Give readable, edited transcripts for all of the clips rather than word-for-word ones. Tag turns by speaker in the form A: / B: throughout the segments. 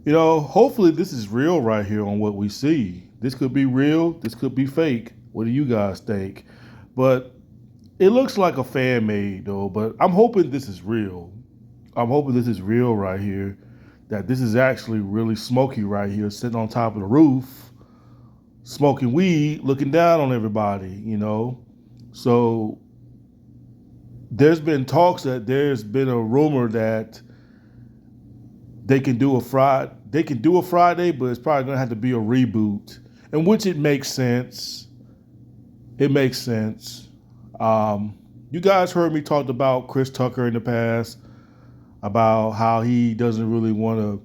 A: Hopefully this is real right here on what we see. This could be real. This could be fake. What do you guys think? But it looks like a fan made though. But I'm hoping this is real. I'm hoping this is real right here. That this is actually really Smokey right here, sitting on top of the roof, smoking weed, looking down on everybody. So there's been talks that there's been a rumor that they can do a Friday, but it's probably gonna have to be a reboot, in which it makes sense. It makes sense. You guys heard me talk about Chris Tucker in the past about how he doesn't really want to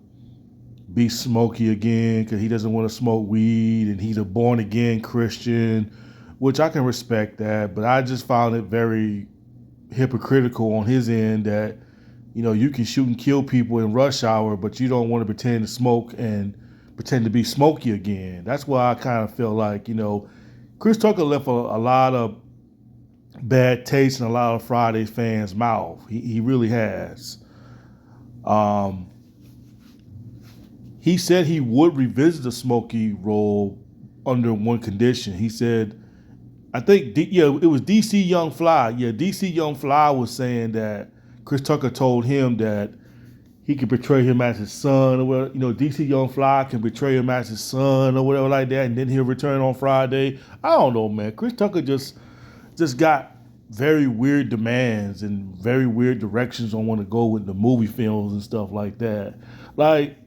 A: be smoky again because he doesn't want to smoke weed and he's a born again Christian, which I can respect that, but I just found it very hypocritical on his end that you can shoot and kill people in rush hour, but you don't want to pretend to smoke and pretend to be smoky again. That's why I kind of feel like Chris Tucker left a lot of bad taste in a lot of Friday fans' mouth. He really has. Um, he said he would revisit the Smokey role under one condition. He said, I think, it was DC Young Fly. Yeah, DC Young Fly was saying that Chris Tucker told him that he could betray him as his son, or whatever. DC Young Fly can betray him as his son or whatever like that, and then he'll return on Friday. I don't know, man. Chris Tucker just got very weird demands and very weird directions on want to go with the movie films and stuff like that. Like,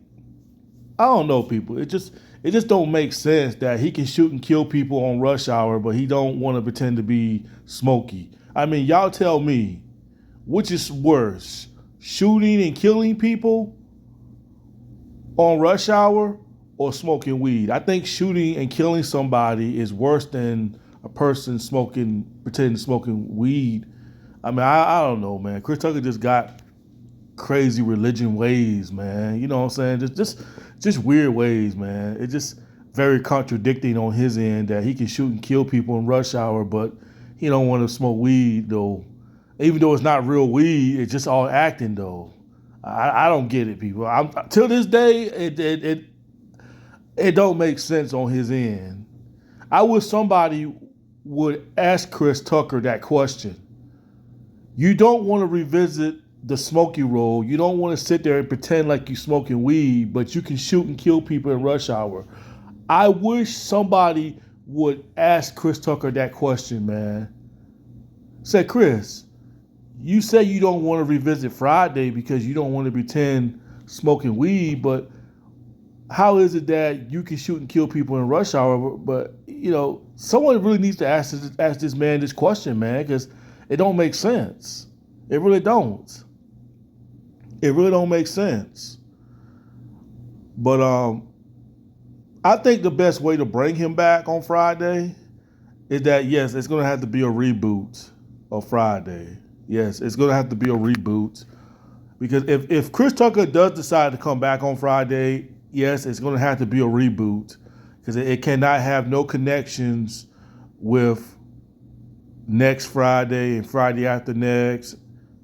A: I don't know, people. It just don't make sense that he can shoot and kill people on rush hour, but he don't want to pretend to be Smokey. I mean, y'all tell me, which is worse, shooting and killing people on rush hour or smoking weed? I think shooting and killing somebody is worse than a person pretending smoking weed. I mean, I don't know, man. Chris Tucker just got crazy religion ways, man. You know what I'm saying? Just weird ways, man. It's just very contradicting on his end that he can shoot and kill people in rush hour, but he don't want to smoke weed though. Even though it's not real weed, it's just all acting though. I don't get it, people. Till this day, it don't make sense on his end. I wish somebody would ask Chris Tucker that question. You don't want to revisit the Smokey role. You don't want to sit there and pretend like you're smoking weed, but you can shoot and kill people in rush hour. I wish somebody would ask Chris Tucker that question, man. Say, Chris, you say you don't want to revisit Friday because you don't want to pretend smoking weed, but how is it that you can shoot and kill people in rush hour? But someone really needs to ask this man this question, man, because it don't make sense. It really don't. It really don't make sense. But I think the best way to bring him back on Friday is that, yes, it's going to have to be a reboot of Friday. Yes, it's going to have to be a reboot. Because if Chris Tucker does decide to come back on Friday, yes, it's going to have to be a reboot. Because it cannot have no connections with next Friday and Friday after next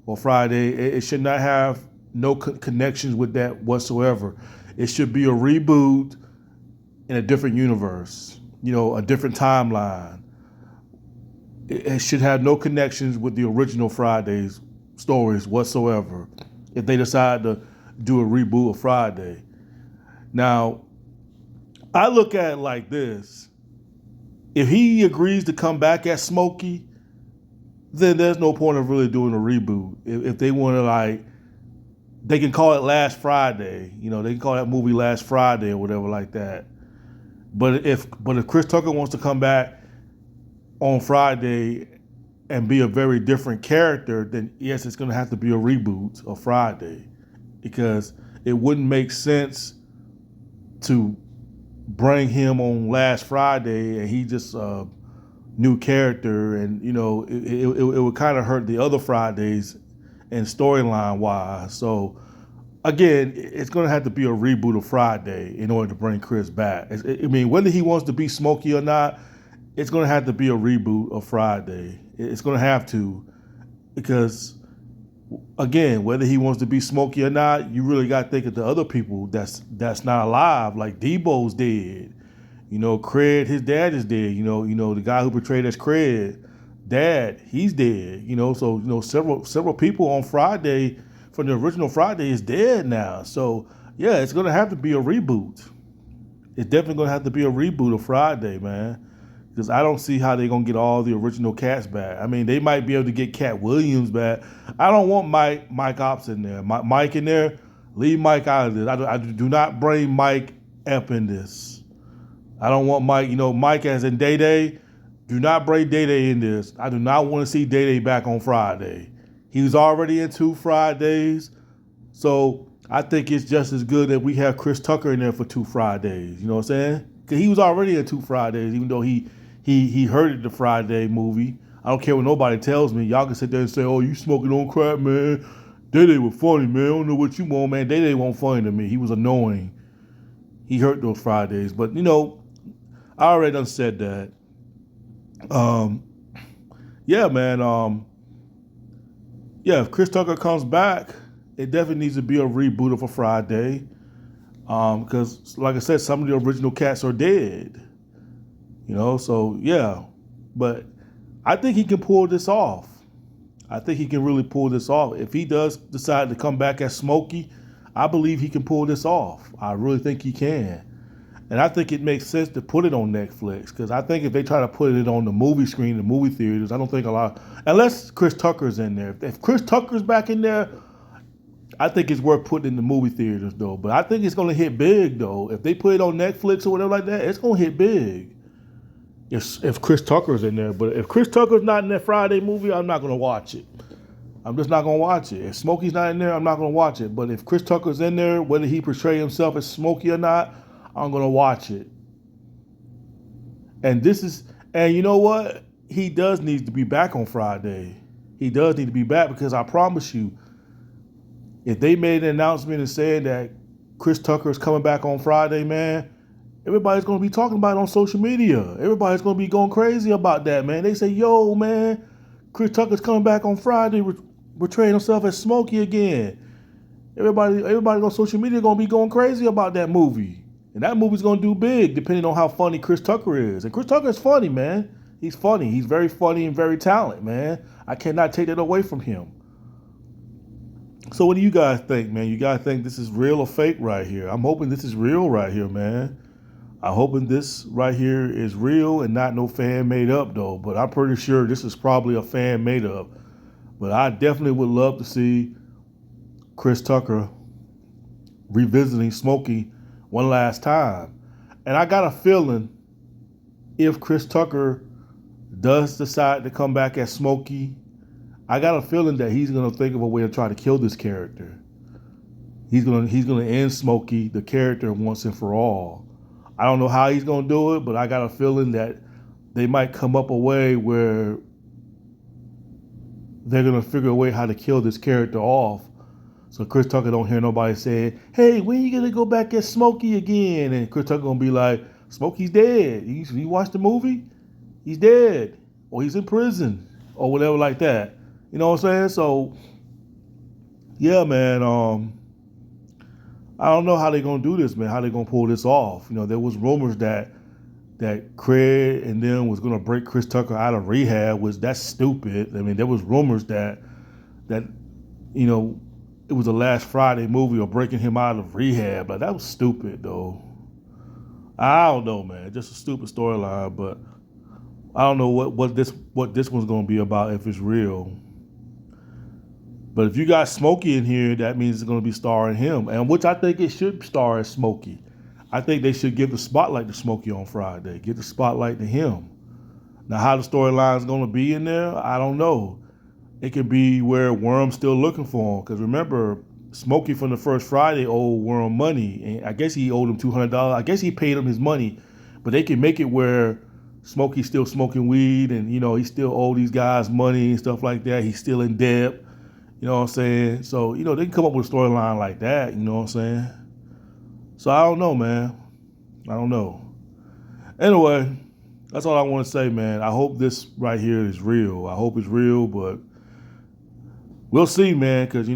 A: or Friday. It should not have no connections with that whatsoever. It should be a reboot in a different universe, a different timeline. It should have no connections with the original Friday's stories whatsoever if they decide to do a reboot of Friday. Now, I look at it like this. If he agrees to come back as Smokey, then there's no point of really doing a reboot. If they want to, they can call it Last Friday. They can call that movie Last Friday or whatever like that. But if Chris Tucker wants to come back on Friday and be a very different character, then yes, it's going to have to be a reboot of Friday, because it wouldn't make sense to bring him on Last Friday and he just a new character, and it would kind of hurt the other Fridays and storyline wise. So again, it's going to have to be a reboot of Friday in order to bring Chris back. I mean, whether he wants to be Smokey or not, it's going to have to be a reboot of Friday. It's going to have to, because Again, whether he wants to be Smokey or not, you really got to think of the other people that's not alive. Like Debo's dead. Craig, his dad is dead. The guy who portrayed as Craig, dad, he's dead. So several people on Friday from the original Friday is dead now. So yeah, it's gonna have to be a reboot. It's definitely gonna have to be a reboot of Friday, man. Because I don't see how they're gonna get all the original cats back. I mean, they might be able to get Cat Williams back. I don't want Mike Ops in there. Mike in there. Leave Mike out of this. I do not bring Mike Ep in this. I don't want Mike. Mike as in Day Day. Do not bring Day Day in this. I do not want to see Day Day back on Friday. He was already in 2 Fridays, so I think it's just as good that we have Chris Tucker in there for 2 Fridays. You know what I'm saying? Because he was already in 2 Fridays, even though he hurted the Friday movie. I don't care what nobody tells me. Y'all can sit there and say, "Oh, you smoking on crack, man." Day Day was funny, man. I don't know what you want, man. Day Day wasn't funny to me. He was annoying. He hurt those Fridays, but I already done said that. Um, yeah, man. Yeah, if Chris Tucker comes back, it definitely needs to be a reboot of a Friday. Because, like I said, some of the original cats are dead. So yeah. But I think he can pull this off. I think he can really pull this off. If he does decide to come back as Smokey, I believe he can pull this off. I really think he can. And I think it makes sense to put it on Netflix, because I think if they try to put it on the movie screen, the movie theaters, I don't think unless Chris Tucker's in there. If Chris Tucker's back in there, I think it's worth putting in the movie theaters, though. But I think it's going to hit big, though. If they put it on Netflix or whatever like that, it's going to hit big. If Chris Tucker's in there. But if Chris Tucker's not in that Friday movie, I'm not going to watch it. I'm just not going to watch it. If Smokey's not in there, I'm not going to watch it. But if Chris Tucker's in there, whether he portray himself as Smokey or not, I'm going to watch it. And you know what? He does need to be back on Friday. He does need to be back, because I promise you, if they made an announcement and said that Chris Tucker is coming back on Friday, man, everybody's going to be talking about it on social media. Everybody's going to be going crazy about that, man. They say, yo, man, Chris Tucker's coming back on Friday, portraying himself as Smokey again. Everybody on social media going to be going crazy about that movie. And that movie's going to do big, depending on how funny Chris Tucker is. And Chris Tucker is funny, man. He's funny. He's very funny and very talented, man. I cannot take that away from him. So what do you guys think, man? You guys think this is real or fake right here? I'm hoping this is real right here, man. I'm hoping this right here is real and not no fan made up, though. But I'm pretty sure this is probably a fan made up. But I definitely would love to see Chris Tucker revisiting Smokey one last time. And I got a feeling if Chris Tucker does decide to come back as Smokey, I got a feeling that he's going to think of a way to try to kill this character. He's going to end Smokey, the character, once and for all. I don't know how he's going to do it, but I got a feeling that they might come up a way where they're going to figure a way how to kill this character off. So Chris Tucker don't hear nobody saying, "Hey, when you going to go back as Smokey again?" And Chris Tucker going to be like, "Smokey's dead. You watched the movie? He's dead. Or he's in prison." Or whatever like that. You know what I'm saying? So, yeah, man. I don't know how they're going to do this, man. How they're going to pull this off. There was rumors that Craig and them was going to break Chris Tucker out of rehab, which that's stupid. I mean, there was rumors that it was a Last Friday movie or breaking him out of rehab. But that was stupid, though. I don't know, man. Just a stupid storyline, but I don't know what this one's going to be about, if it's real. But if you got Smokey in here, that means it's going to be starring him, and which I think it should star as Smokey. I think they should give the spotlight to Smokey on Friday. Give the spotlight to him. Now, how the storyline is going to be in there, I don't know. It could be where Worm's still looking for him, because remember, Smokey from the first Friday owed Worm money, and I guess he owed him $200. I guess he paid him his money, but they can make it where Smokey's still smoking weed, and he still owe these guys money and stuff like that. He's still in debt. You know what I'm saying? So, they can come up with a storyline like that, you know what I'm saying? So I don't know, man. I don't know. Anyway, that's all I want to say, man. I hope this right here is real. I hope it's real, but we'll see, man, because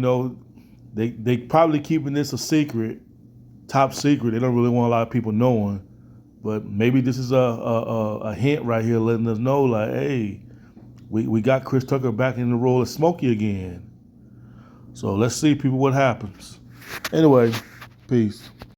A: they probably keeping this a secret, top secret. They don't really want a lot of people knowing. But maybe this is a hint right here, letting us know, like, hey, we got Chris Tucker back in the role of Smokey again. So let's see, people, what happens. Anyway, peace.